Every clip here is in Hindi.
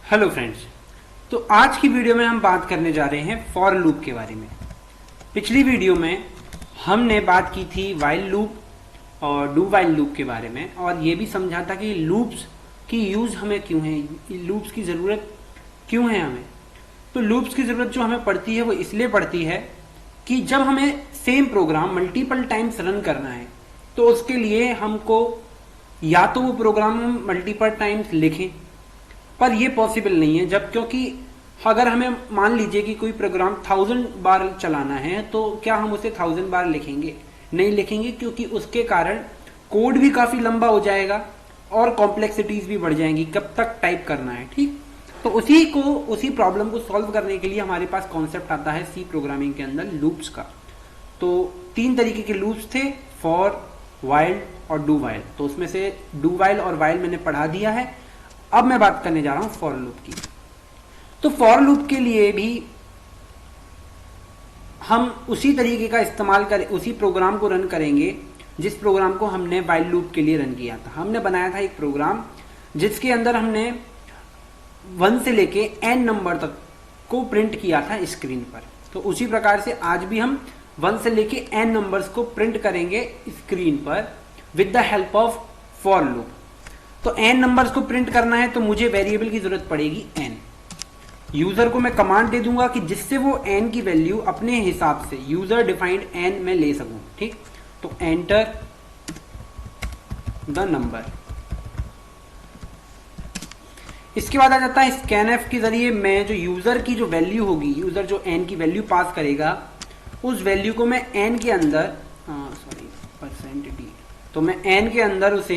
Hello friends. तो आज की वीडियो में हम बात करने जा रहे हैं फॉर लूप के बारे में। पिछली वीडियो में हमने बात की थी वाइल लूप और डू वाइल लूप के बारे में, और ये भी समझा था कि लूप्स की यूज़ हमें क्यों है, लूप्स की ज़रूरत क्यों है हमें। तो लूप्स की ज़रूरत जो हमें पड़ती है वो इसलिए पड़ती है कि जब हमें same programme multiple times run करना है तो उसके लिए हमको या तो वो प्रोग्राम हम मल्टीपल टाइम्स लिखें, पर ये पॉसिबल नहीं है जब, क्योंकि अगर हमें मान लीजिए कि कोई प्रोग्राम 1000 बार चलाना है तो क्या हम उसे 1000 बार लिखेंगे? नहीं लिखेंगे, क्योंकि उसके कारण कोड भी काफी लंबा हो जाएगा और कॉम्प्लेक्सिटीज भी बढ़ जाएंगी। कब तक टाइप करना है, ठीक। तो उसी प्रॉब्लम को सॉल्व करने के लिए हमारे पास कॉन्सेप्ट आता है सी प्रोग्रामिंग के अंदर लूप्स का। तो 3 तरीके के लूप्स थे, फॉर, वाइल और डू वाइल। तो उसमें से डू वाइल और वाइल मैंने पढ़ा दिया है। अब मैं बात करने जा रहा हूं फॉर लूप की। तो फॉर लूप के लिए भी हम उसी तरीके का इस्तेमाल करें, उसी प्रोग्राम को रन करेंगे जिस प्रोग्राम को हमने वाइल लूप के लिए रन किया था। हमने बनाया था एक प्रोग्राम जिसके अंदर हमने 1 से लेके n नंबर तक को प्रिंट किया था स्क्रीन पर। तो उसी प्रकार से आज भी हम 1 से लेके n नंबर्स को प्रिंट करेंगे स्क्रीन पर with the help of for loop. तो n नंबर्स को प्रिंट करना है तो मुझे वेरिएबल की जरूरत पड़ेगी n। यूजर को मैं कमांड दे दूंगा कि जिससे वो n की वैल्यू अपने हिसाब से यूजर डिफाइंड n में ले सकूं, ठीक। तो एंटर द नंबर। इसके बाद आ जाता है स्कैनएफ के जरिए मैं जो यूजर की जो वैल्यू होगी, यूजर जो n की वैल्यू पास करेगा, उस वैल्यू को मैं n के अंदर %d, तो मैं n के अंदर उस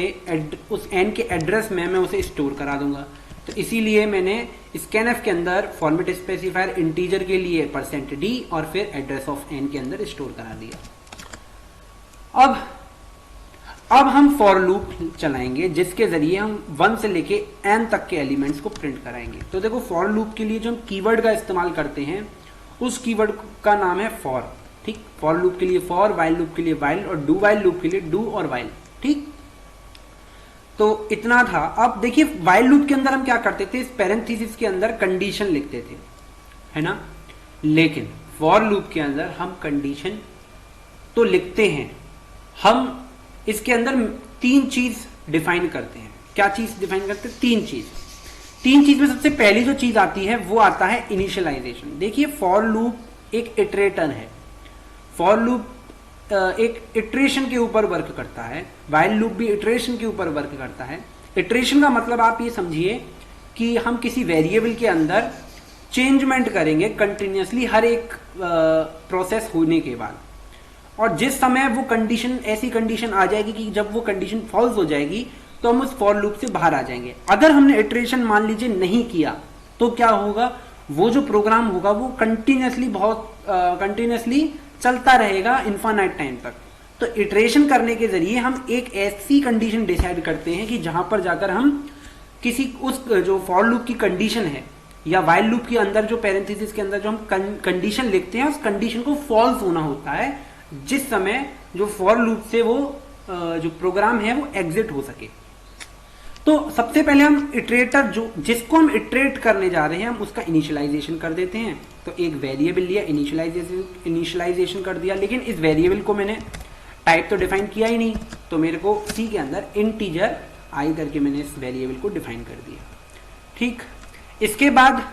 n के एड्रेस में मैं उसे स्टोर करा दूंगा। तो इसीलिए मैंने स्कैनएफ के अंदर फॉर्मेट स्पेसिफायर इंटीजर के लिए %d और फिर एड्रेस ऑफ n के अंदर स्टोर करा दिया। अब हम फॉर लूप चलाएंगे जिसके जरिए हम 1 से लेके n तक के एलिमेंट्स को प्रिंट कराएंगे। तो देखो, फॉर लूप के लिए जो हम कीवर्ड का इस्तेमाल करते हैं उस कीवर्ड का नाम है फॉर, ठीक। फॉर लूप के लिए फॉर, वाइल लूप के लिए वाइल और डू वाइल लूप के लिए डू और वाइल, ठीक। तो इतना था। अब देखिए, वाइल लूप के अंदर हम क्या करते थे, इस पैरेंथेसिस के अंदर कंडीशन लिखते थे, है ना। लेकिन फॉर लूप के अंदर हम कंडीशन तो लिखते हैं, हम इसके अंदर 3 चीज डिफाइन करते हैं। क्या चीज डिफाइन करते हैं? 3 चीज में सबसे पहली जो चीज आती है वो आता है इनिशियलाइजेशन। देखिए, फॉर लूप एक इटरेटर है, फॉर लूप एक इटरेशन के ऊपर वर्क करता है, वाइल लूप भी इटरेशन के ऊपर वर्क करता है। इटरेशन का मतलब आप ये समझिए कि हम किसी वेरिएबल के अंदर चेंजमेंट करेंगे कंटिन्यूसली हर एक प्रोसेस होने के बाद, और जिस समय वो कंडीशन, ऐसी कंडीशन आ जाएगी कि जब वो कंडीशन फॉल्स हो जाएगी तो हम उस फॉर लूप से बाहर आ जाएंगे। अगर हमने इटरेशन मान लीजिए नहीं किया तो क्या होगा, वो जो प्रोग्राम होगा वो कंटिन्यूसली चलता रहेगा इनफाइनाइट टाइम तक। तो इटरेशन करने के जरिए हम एक ऐसी कंडीशन डिसाइड करते हैं कि जहां पर जाकर हम किसी उस जो फॉर लूप की कंडीशन है या वाइल लूप के अंदर जो पैरेंथेसिस के अंदर जो हम कंडीशन लिखते हैं, उस कंडीशन को फॉल्स होना होता है जिस समय जो फॉर लूप से वो जो प्रोग्राम है वो एग्जिट हो सके। तो सबसे पहले हम इटरेटर, जो जिसको हम इटरेट करने जा रहे हैं, हम उसका इनिशियलाइजेशन कर देते हैं। तो एक वेरिएबल लिया, इनिशियलाइजेशन कर दिया, लेकिन इस वेरिएबल को मैंने टाइप तो डिफाइन किया ही नहीं, तो मेरे को सी के अंदर इंटीजर आई करके मैंने इस वेरिएबल को डिफाइन कर दिया, ठीक। इसके बाद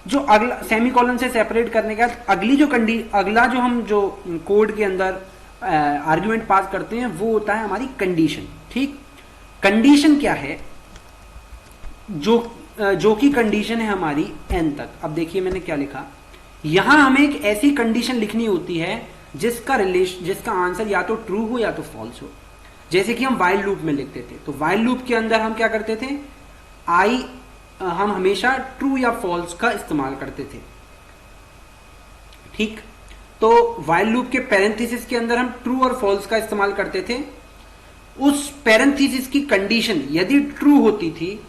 जो अगला सेमीकोलन से सेपरेट करने के बाद अगला जो हम जो कोड के अंदर आर्गुमेंट पास करते हैं वो होता है हमारी कंडीशन, ठीक। कंडीशन क्या है? जो की कंडीशन है हमारी n तक। अब देखिए मैंने क्या लिखा, यहां हमें एक ऐसी कंडीशन लिखनी होती है जिसका आंसर या तो ट्रू हो या तो फॉल्स हो। जैसे कि हम वाइल लूप में लिखते थे, तो वाइल लूप के अंदर हम क्या करते थे, हम हमेशा ट्रू या फॉल्स का इस्तेमाल करते थे, ठीक। तो वाइल लूप के पैरेंथेसिस के अंदर हम ट्रू और फॉल्स का इस्तेमाल करते थे। उस पैरेंथेसिस की कंडीशन यदि ट्रू होती थी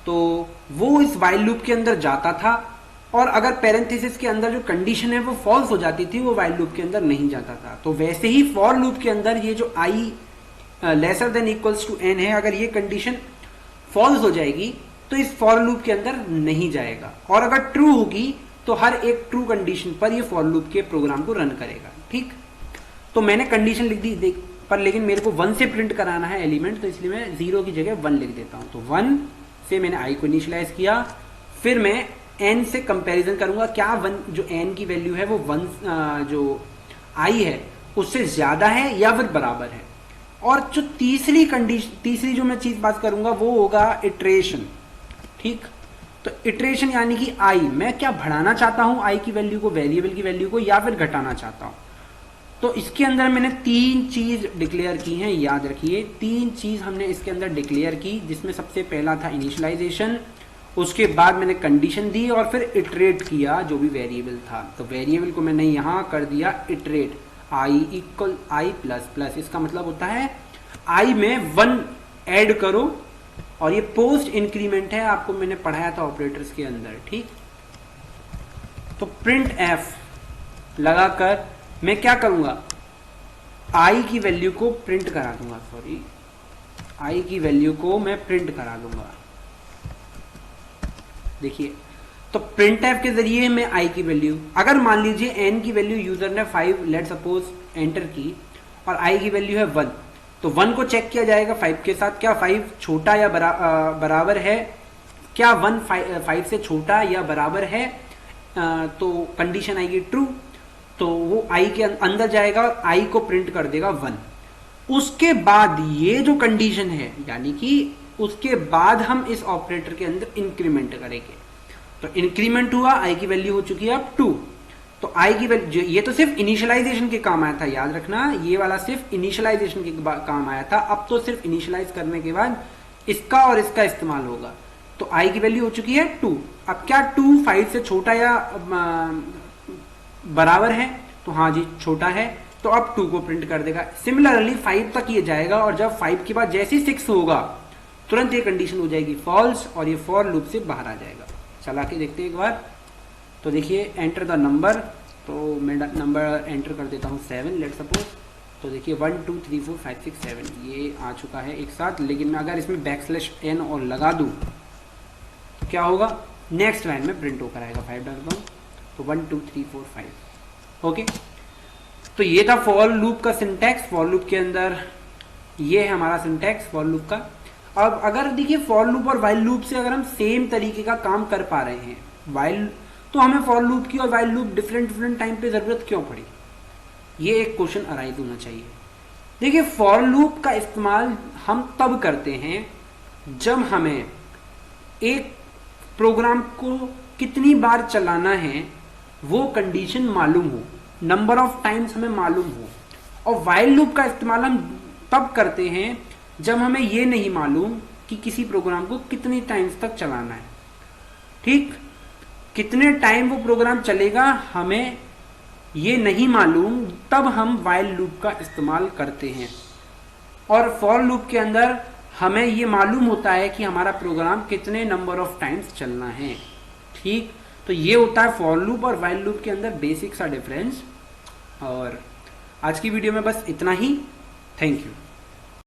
तो वो इस वाइल लूप के अंदर जाता था, और अगर पैरेंथेसिस के अंदर जो कंडीशन है वो फॉल्स हो जाती थी, वो वाइल लूप के अंदर नहीं जाता था। तो वैसे ही फॉर लूप के अंदर ये जो i lesser than equals to n है, अगर ये कंडीशन फॉल्स हो जाएगी तो इस फॉर लूप के अंदर नहीं जाएगा, और अगर ट्रू होगी तो हर एक ट्रू कंडीशन पर ये फॉर लूप के प्रोग्राम को रन करेगा। ठीक, तो मैंने कंडीशन लिख दी देख पर, लेकिन मेरे को 1 से प्रिंट कराना है एलिमेंट, तो इसलिए मैं 0 की जगह 1 लिख देता हूं। तो 1 से मैंने i को इनिशियलाइज किया, फिर मैं n से कंपैरिजन करूंगा, क्या 1 जो n की वैल्यू है वो 1 जो i है उससे ज्यादा है या फिर बराबर है। और जो तीसरी जो मैं चीज बात करूंगा वो होगा इटरेशन। ठीक, तो इटरेशन यानी कि i, मैं क्या बढ़ाना चाहता हूं i की वैल्यू को, वेरिएबल की वैल्यू को, या फिर घटाना चाहता हूं। तो इसके अंदर मैंने 3 चीज डिक्लेयर की हैं, याद रखिए 3 चीज हमने इसके अंदर डिक्लेयर की, जिसमें सबसे पहला था इनिशियलाइजेशन, उसके बाद मैंने कंडीशन दी और फिर इटरेट किया जो भी वेरिएबल था। तो वेरिएबल को मैंने यहां कर दिया iterate, i equal i plus plus, इसका मतलब होता है i में 1 ऐड करो, और ये पोस्ट इंक्रीमेंट है, आपको मैंने पढ़ाया था ऑपरेटर्स के अंदर। ठीक, तो प्रिंट f लगाकर मैं क्या करूंगा, i की वैल्यू को प्रिंट करा दूंगा, i की वैल्यू को मैं प्रिंट करा दूंगा। देखिए, तो प्रिंट एफ के जरिए मैं i की वैल्यू, अगर मान लीजिए n की वैल्यू यूजर ने 5 लेट सपोज एंटर की और i की वैल्यू है 1, तो 1 को चेक किया जाएगा 5 के साथ, क्या 5 छोटा या बराबर है, क्या 1 5 से छोटा या बराबर है, तो कंडीशन आएगी ट्रू, तो वो i के अंदर जाएगा और i को प्रिंट कर देगा 1। उसके बाद ये जो कंडीशन है, यानी कि उसके बाद हम इस ऑपरेटर के अंदर इंक्रीमेंट करेंगे, तो इंक्रीमेंट हुआ, i की वैल्यू हो चुकी है अब 2, तो i की वैल्यू, ये तो सिर्फ इनिशियलाइजेशन के काम आया था, याद रखना ये वाला सिर्फ इनिशियलाइजेशन के काम आया था, अब तो सिर्फ इनिशियलाइज करने के बाद इसका और इसका इस्तेमाल होगा। तो i की वैल्यू हो चुकी है 2, अब क्या 2 5 से छोटा या बराबर है, तो हाँ जी छोटा है, तो अब 2 को प्रिंट कर देगा। सिमिलरली 5 तक ये जाएगा, और जब 5 के बाद जैसे 6 होगा तुरंत ये कंडीशन हो जाएगी फॉल्स, और ये फॉर लूप से बाहर आ जाएगा। चला के देखते हैं एक बार। तो देखिए एंटर द नंबर, तो मैं नंबर एंटर कर देता हूँ 7 लेट सपोज, तो देखिए 1 2 3 4 5 6 7 ये आ चुका है एक साथ, लेकिन मैं अगर इसमें \n और लगा दूँ तो क्या होगा, नेक्स्ट लाइन में प्रिंट होकर आएगा 5 डालता हूँ, तो 1 2 3 4 5। ओके, तो ये था फॉर लूप का सिंटैक्स। फॉर लूप के अंदर ये है हमारा सिंटैक्स फॉर लूप का। अब अगर देखिए फॉर लूप और वाइल लूप से अगर हम सेम तरीके का काम कर पा रहे हैं, वाइल तो हमें फॉर लूप की और वाइल लूप डिफरेंट टाइम पे जरूरत क्यों पड़ी, ये एक क्वेश्चन अराइज होना चाहिए। देखिए फॉर लूप का इस्तेमाल हम तब करते हैं जब हमें एक प्रोग्राम को कितनी बार चलाना है वो कंडीशन मालूम हो, नंबर ऑफ टाइम्स हमें मालूम हो। और वाइल लूप का इस्तेमाल हम तब करते हैं जब हमें ये नहीं मालूम कि किसी प्रोग्राम को कितने टाइम्स तक चलाना है। ठीक, कितने टाइम वो प्रोग्राम चलेगा हमें ये नहीं मालूम, तब हम वाइल लूप का इस्तेमाल करते हैं। और फॉर लूप के अंदर हमें ये मालूम होता है कि हमारा प्रोग्राम कितने नंबर ऑफ टाइम्स चलना है। ठीक, तो ये होता है फॉर लूप और वाइल लूप के अंदर बेसिक सा डिफरेंस। और आज की वीडियो में बस इतना ही। Thank you.